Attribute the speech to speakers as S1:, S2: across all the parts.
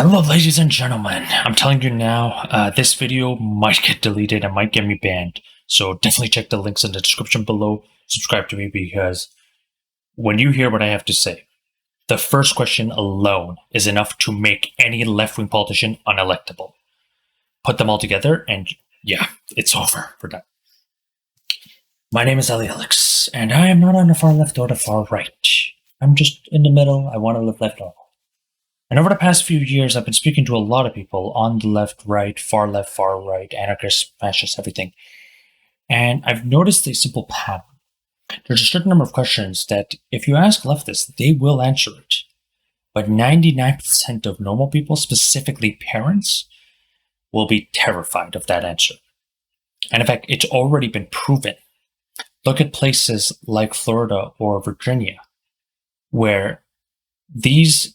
S1: Hello, ladies and gentlemen. I'm telling you now, this video might get deleted and might get me banned. So definitely check the links in the description below. Subscribe to me because when you hear what I have to say, the first question alone is enough to make any left-wing politician unelectable. Put them all together and yeah, it's over for that. My name is Ali Alex, and I am not on the far left or the far right. I'm just in the middle. I want to live left on. And over the past few years, I've been speaking to a lot of people on the left, far right, anarchists, fascists, everything. And I've noticed a simple pattern. There's a certain number of questions that if you ask leftists, they will answer it. But 99% of normal people, specifically parents, will be terrified of that answer. And in fact, it's already been proven. Look at places like Florida or Virginia, where these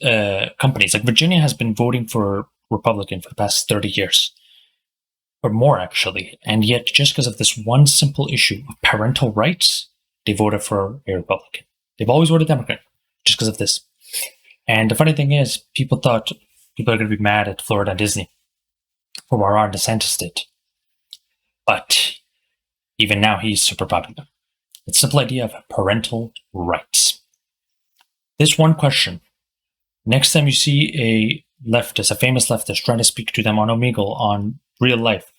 S1: companies, like Virginia has been voting for Republican for the past 30 years, or more actually, and yet just because of this one simple issue of parental rights, they voted for a Republican. They've always voted Democrat just because of this. And the funny thing is, people thought people are going to be mad at Florida and Disney for what Ron DeSantis did. But even now, he's super popular. It's the simple idea of parental rights. This one question, next time you see a leftist, a famous leftist, trying to speak to them on Omegle, on real life,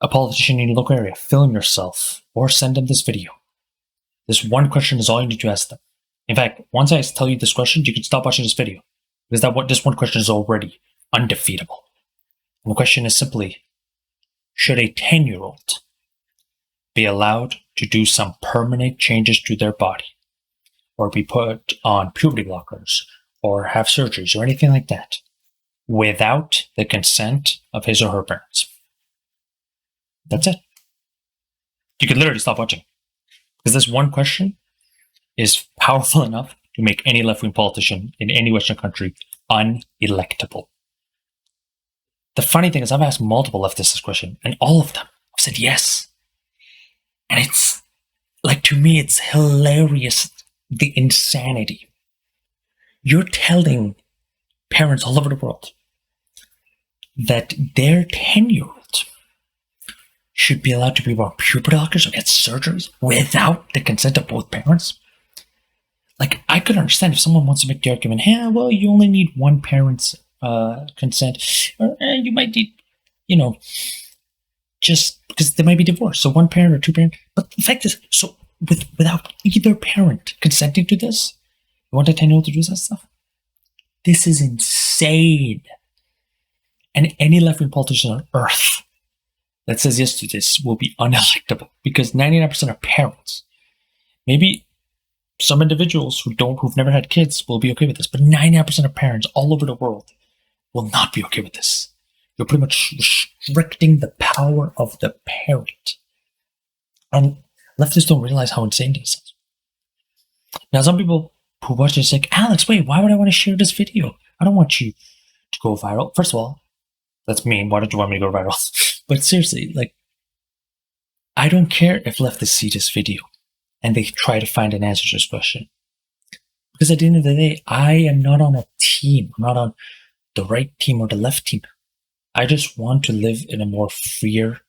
S1: a politician in your local area, film yourself or send them this video. This one question is all you need to ask them. In fact, once I tell you this question, you can stop watching this video because this one question is already undefeatable. And the question is simply, should a 10-year-old be allowed to do some permanent changes to their body, or be put on puberty blockers, or have surgeries, or anything like that, without the consent of his or her parents? That's it. You could literally stop watching. Because this one question is powerful enough to make any left-wing politician in any Western country unelectable. The funny thing is, I've asked multiple leftists this question, and all of them have said yes. And it's, like, to me, it's hilarious, the insanity. You're telling parents all over the world that their 10-year-old should be allowed to be on puberty blockers or get surgeries without the consent of both parents? Like, I could understand if someone wants to make the argument, hey, well, you only need one parent's consent, or you might need, just because there might be divorce, so one parent or two parents. But the fact is, so without either parent consenting to this, you want a 10-year-old to do that stuff? This is insane. And any left-wing politician on earth that says yes to this will be unelectable, because 99% of parents, maybe some individuals who've never had kids will be okay with this, but 99% of parents all over the world will not be okay with this. You're pretty much restricting the power of the parent. And leftists don't realize how insane this is. Now, some people who watch this like, Alex, wait, why would I want to share this video? I don't want you to go viral. First of all, that's mean. Why don't you want me to go viral? But seriously, like, I don't care if leftists see this video and they try to find an answer to this question. Because at the end of the day, I am not on a team. I'm not on the right team or the left team. I just want to live in a more freer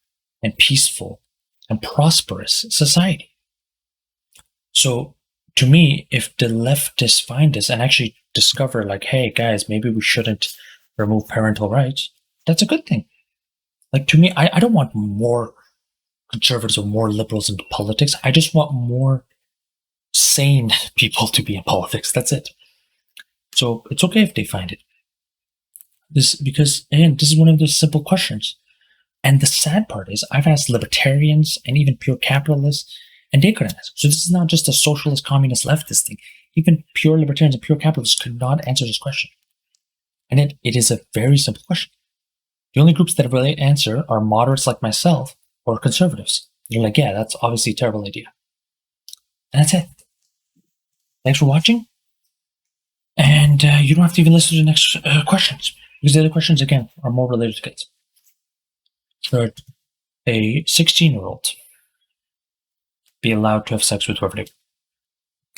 S1: and peaceful and prosperous society. So, to me, if the leftists find this and actually discover, like, hey, guys, maybe we shouldn't remove parental rights, that's a good thing. Like, to me, I don't want more conservatives or more liberals into politics. I just want more sane people to be in politics. That's it. So it's okay if they find it. Because, again, this is one of those simple questions. And the sad part is, I've asked libertarians and even pure capitalists, and they couldn't answer. So this is not just a socialist, communist, leftist thing. Even pure libertarians and pure capitalists could not answer this question. And it is a very simple question. The only groups that really answer are moderates like myself or conservatives. They're like, yeah, that's obviously a terrible idea. And that's it. Thanks for watching. And you don't have to even listen to the next questions, because the other questions, again, are more related to kids. Should a 16-year-old be allowed to have sex with whoever they want?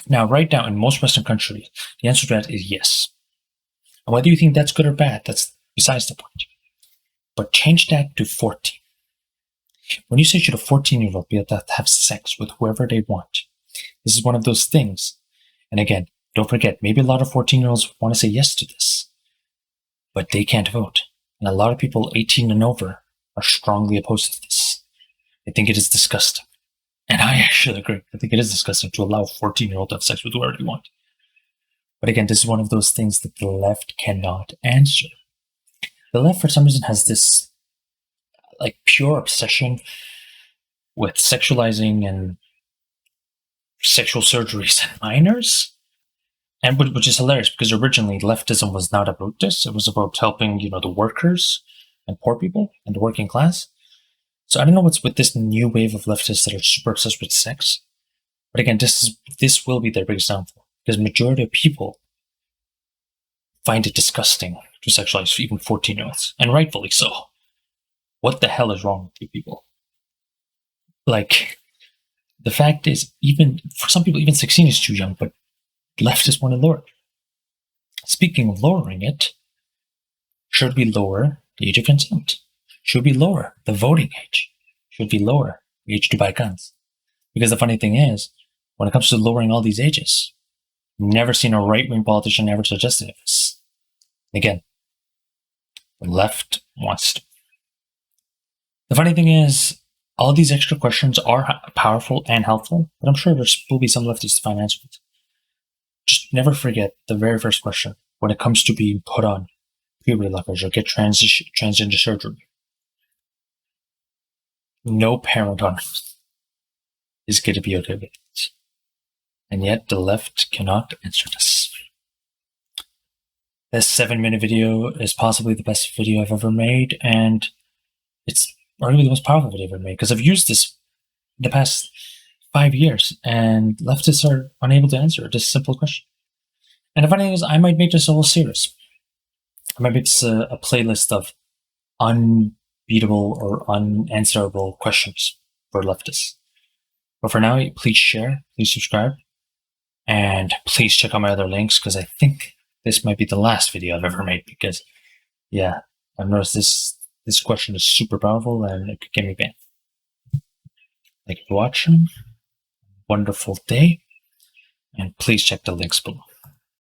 S1: Now, right now, in most Western countries, the answer to that is yes. And whether you think that's good or bad, that's besides the point. But change that to 14. When you say should a 14-year-old be able to have sex with whoever they want, this is one of those things. And again, don't forget, maybe a lot of 14-year-olds want to say yes to this, but they can't vote. And a lot of people 18 and over are strongly opposed to this. They think it is disgusting. And I actually agree. I think it is disgusting to allow a 14-year-old to have sex with whoever they want. But again, this is one of those things that the left cannot answer. The left, for some reason, has this pure obsession with sexualizing and sexual surgeries in minors, and which is hilarious because originally leftism was not about this. It was about helping, the workers and poor people and the working class. So I don't know what's with this new wave of leftists that are super obsessed with sex. But again, this will be their biggest downfall because majority of people find it disgusting to sexualize even 14-year-olds, and rightfully so. What the hell is wrong with you people? The fact is, even for some people, even 16 is too young, but leftists want to lower it. Speaking of lowering it, should we lower the age of consent? Should we lower the voting age? Should we lower the age to buy guns? Because the funny thing is, when it comes to lowering all these ages, I've never seen a right-wing politician ever suggest this. Again, the left wants to. The funny thing is, all these extra questions are powerful and helpful, but I'm sure there will be some leftists to find answers. Just never forget the very first question when it comes to being put on puberty blockers or get transgender surgery. No parent on earth is going to be okay with it. And yet the left cannot answer this. This 7-minute video is possibly the best video I've ever made, and it's arguably the most powerful video I've ever made because I've used this in the past 5 years, and leftists are unable to answer this simple question. And the funny thing is, I might make this a whole series. I might make this a playlist of unbeatable or unanswerable questions for leftists. But for now, please share, please subscribe, and please check out my other links because I think this might be the last video I've ever made because, yeah, I've noticed this question is super powerful and it could get me banned. Thank you for watching. Wonderful day. And please check the links below.